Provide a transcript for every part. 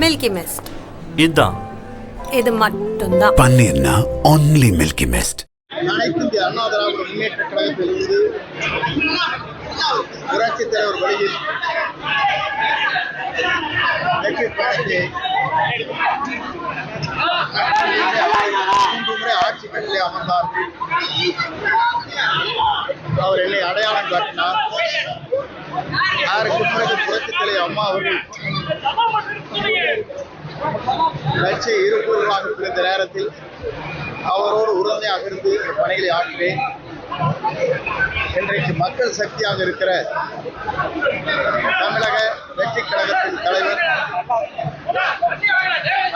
Milky mist. இதுதான். இது மட்டும்தான் பன்னீர்னா only மில்கி மிஸ்ட். அனைத்து இந்திய அண்ணா திராவிட முன்னேற்ற கழகத்திலிருந்து புரட்சித் தலைவர் வழியில் வெற்றி பயணத்தை 3 முறை ஆட்சி கட்டிலே அமர்ந்தார்கள். அவர் என்னை அடையாளம் காட்டினார். அதற்கு பிறகு புரட்சித் தலைவர் அம்மா அவர்கள் கட்சியை இருபூர்வமாக பிரிந்த நேரத்தில் அவரோடு உறுதுணையாக இருந்து பணிகளை ஆற்றினேன். இன்றைக்கு மக்கள் சக்தியாக இருக்கிற தமிழக வெற்றி கழகத்தின் தலைவர்,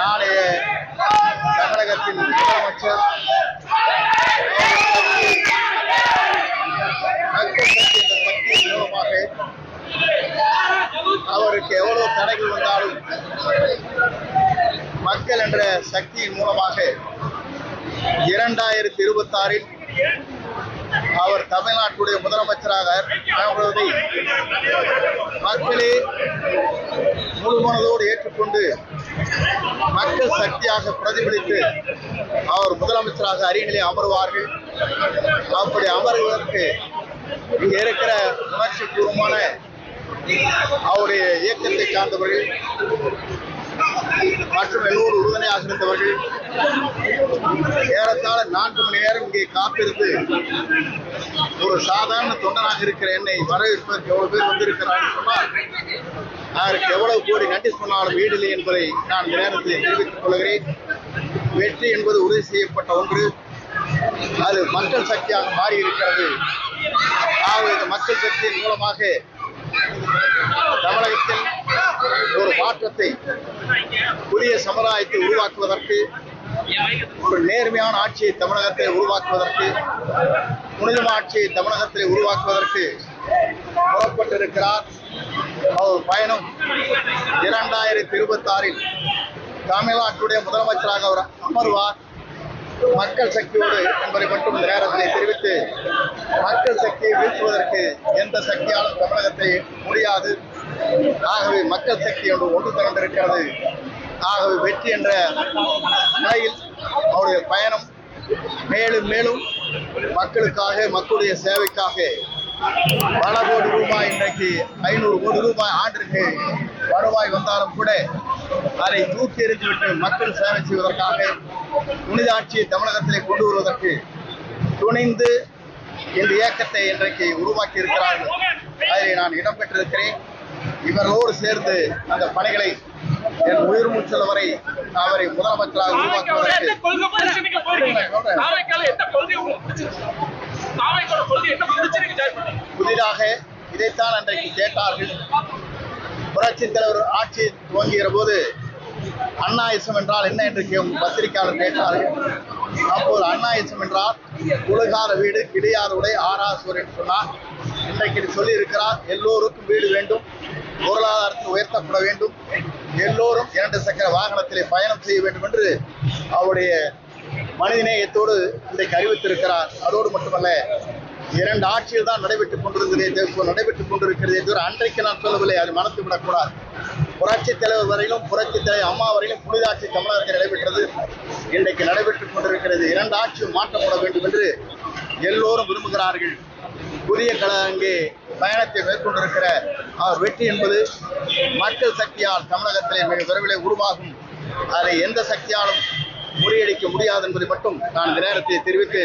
நாளைய தமிழகத்தின் முதலமைச்சர், மக்கள் சக்தி என்ற சக்தியின் மூலமாக அவருக்கு எவ்வளவு தடைகள் வந்தாலும் மக்கள் என்ற சக்தியின் மூலமாக 2026 அவர் தமிழ்நாட்டுடைய முதலமைச்சராக ஆகுவதை மக்களே முழு மனதோடு ஏற்றுக்கொண்டு மக்கள் சக்தியாக பிரதிபலித்து அவர் முதலமைச்சராக அரியணையிலே அமர்வார்கள். அப்படி அமர்வதற்கு இங்க இருக்கிற உணர்ச்சி பூர்வமான அவருடைய இயக்கத்தை சார்ந்தவர்கள் மற்றும் எல்லோரு உறுதுணையாக இருந்தவர்கள் ஏறத்தாழ 4 மணி நேரம் இங்கே காத்திருந்து ஒரு சாதாரண தொண்டனாக இருக்கிற என்னை வரவேற்பதற்கு எவ்வளவு பேர் வந்திருக்கிறார்கள் சொன்னால் அதற்கு எவ்வளவு கோடி நன்றி சொன்னாலும் வீடில்லை என்பதை நான் இந்த நேரத்தில் தெரிவித்துக் கொள்கிறேன். வெற்றி என்பது உறுதி செய்யப்பட்ட ஒன்று. அது மக்கள் சக்தியாக மாறி இருக்கிறது. ஆகவே இந்த மக்கள் சக்தியின் மூலமாக தமிழகத்தில் ஒரு மாற்றத்தை, புதிய சமுதாயத்தை உருவாக்குவதற்கு, ஒரு நேர்மையான ஆட்சியை தமிழகத்தில் உருவாக்குவதற்கு, புனிதமான ஆட்சியை தமிழகத்தில் உருவாக்குவதற்கு புறப்பட்டிருக்கிறார். அவர் பயணம் 2026 தமிழ்நாட்டுடைய முதலமைச்சராக அவர் அமர்வார். மக்கள் சக்தியோடு என்பதை மட்டும் இந்த நேரத்தில் தெரிவித்து, மக்கள் சக்தியை வீழ்த்துவதற்கு எந்த சக்தியாலும் தமிழகத்தை முடியாது. ஆகவே மக்கள் சக்தி என்று ஒன்று திரண்டிருக்கிறது. ஆகவே வெற்றி என்ற நிலையில் அவருடைய பயணம் மேலும் மேலும் மக்களுக்காக, மக்களுடைய சேவைக்காக பல கோடி ரூபாய், இன்றைக்கு 500 கோடி ரூபாய் ஆண்டிற்கு வருவாய் வந்தாலும் கூட அதை தூக்கி எறிந்துவிட்டு மக்கள் சேவை செய்வதற்காக, புனித ஆட்சியை தமிழகத்திலே கொண்டு வருவதற்கு துணிந்து இந்த இயக்கத்தை இன்றைக்கு உருவாக்கி இருக்கிறார்கள். அதில் நான் இடம்பெற்றிருக்கிறேன். இவர்களோடு சேர்ந்து அந்த பணிகளை என் உயிர் மூச்சல் வரை அவரை முதலமைச்சராக உருவாக்குவதற்கு புதிதாக இதைத்தான் அன்றைக்கு கேட்டார்கள். புரட்சித் தலைவர் ஆட்சி துவங்குகிற போது அண்ணாயிசம் என்றால் என்ன என்று பத்திரிகையாளர் கேட்டார்கள். அப்போது அண்ணாயிசம் என்றால் உலகாத வீடு, கிடையாத உடை, ஆராசுவர் என்று சொன்னார். இன்றைக்கு சொல்லி இருக்கிறார், எல்லோருக்கும் வீடு வேண்டும், பொருளாதாரத்தில் உயர்த்தப்பட வேண்டும், எல்லோரும் 2 சக்கர வாகனத்திலே பயணம் செய்ய வேண்டும் என்று அவருடைய மனிதநேயத்தோடு இன்றைக்கு அறிவித்திருக்கிறார். அதோடு மட்டுமல்ல, 2 ஆட்சியில் தான் நடைபெற்றுக் கொண்டிருக்கிறதே தவிர அன்றைக்கு நான் சொல்லவில்லை, அது மனத்து விடக்கூடாது. புரட்சித் தலைவர் வரையிலும், புரட்சித் தலைவர் அம்மா வரையிலும் புனித ஆட்சி தமிழகத்தில் நடைபெற்றது. இன்றைக்கு நடைபெற்றுக் கொண்டிருக்கிறது. 2 ஆட்சியும் மாற்றப்பட வேண்டும் என்று எல்லோரும் விரும்புகிறார்கள். புதிய அங்கே பயணத்தை மேற்கொண்டிருக்கிற அவர் வெற்றி என்பது மக்கள் சக்தியால் தமிழகத்திலே மிக விரைவில் உருவாகும். அதை எந்த சக்தியாலும் முறியடிக்க முடியாது என்பதை மட்டும் நான் இந்த நேரத்தை தெரிவித்து,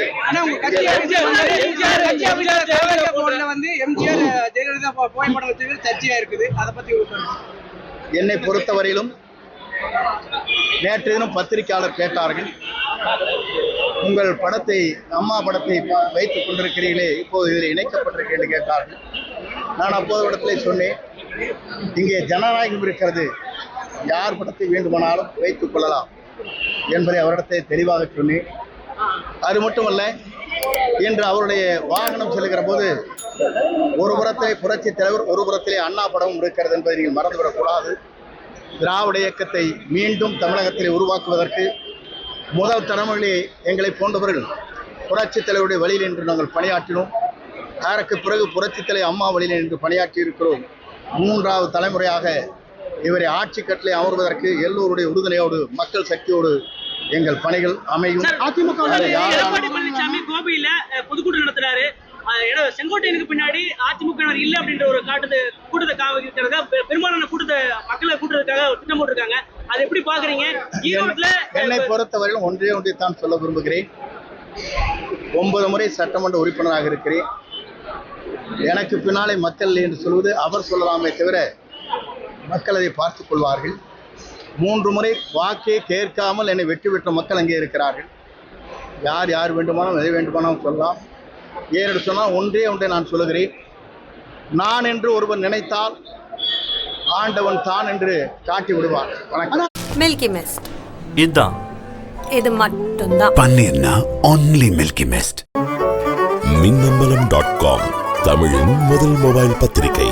என்னை பொறுத்தவரையிலும் நேற்று தினம் பத்திரிகையாளர் கேட்டார்கள், உங்கள் படத்தை, அம்மா படத்தை வைத்துக் கொண்டிருக்கிறீர்களே, இப்போது இதில் இணைக்கப்பட்டிருக்கேன் என்று கேட்டார்கள். நான் அப்போது இடத்திலே சொன்னேன், இங்கே ஜனநாயகம் இருக்கிறது, யார் படத்தை வேண்டுமானாலும் வைத்துக் கொள்ளலாம் என்பதை அவரிடத்தை தெளிவாக சொன்னேன். அது மட்டுமல்ல, இன்று அவருடைய வாகனம் செல்கிற போது ஒரு புறத்திலே புரட்சித் தலைவர், ஒரு புறத்திலே அண்ணா படமும் இருக்கிறது என்பதை நீங்கள் மறந்துவிடக்கூடாது. திராவிட இயக்கத்தை மீண்டும் தமிழகத்திலே உருவாக்குவதற்கு முதல் தலைமுறையிலே எங்களை போன்றவர்கள் புரட்சித் தலைவருடைய வழியில் என்று நாங்கள் பணியாற்றினோம். அதற்கு பிறகு புரட்சித் தலைவர் அம்மா வழியில் என்று பணியாற்றி இருக்கிறோம். 3வது தலைமுறையாக இவரை ஆட்சி கட்டளை அமர்வதற்கு எல்லோருடைய உறுதுணையோடு மக்கள் சக்தியோடு எங்கள் பணிகள் அமையும். அதிமுக அது யாராலும் எடப்பாடி பழனிசாமி கோபியில பொதுக்கூட்டம் நடத்துறாரு. செங்கோட்டையனுக்கு பின்னாடி அதிமுக இல்ல அப்படின்ற ஒரு கூட்டத்தை காமிக்கிறதுக்காக பெரும்பாலான கூட்டத்தை மக்களை கூட்டுறதுக்காக திட்டம் போட்டிருக்காங்க. அதை எப்படி பாக்குறீங்க? ஈரோட்ல என்னை பொறுத்தவரையிலும் ஒன்றை தான் சொல்ல விரும்புகிறேன். 9 முறை சட்டமன்ற உறுப்பினராக இருக்கிறேன். எனக்கு பின்னாலே மக்கள் என்று சொல்வது அவர் சொல்லலாமே தவிர மக்கள் அதை பார்த்துக் கொள்வார்கள். 3 முறை வாக்கே கேட்காமல் என்னை வெற்றி பெற்ற மக்கள் அங்கே இருக்கிறார்கள். யார் வேண்டுமானாலும் எதை வேண்டுமானாலும் சொல்லலாம். ஏனென்று சொன்னால் ஒன்றை நான் சொல்லுகிறேன். நான் என்று ஒருவர் நினைத்தால் ஆண்டவன் தான் என்று காட்டி விடுவார். வணக்கம். மில்கி மிஸ்ட் இதுதான். இது மட்டும்தான். பன்னீர்னா only Milky Mist. மின்னம்பலம்.com தமிழின் முதல் மொபைல் பத்திரிகை.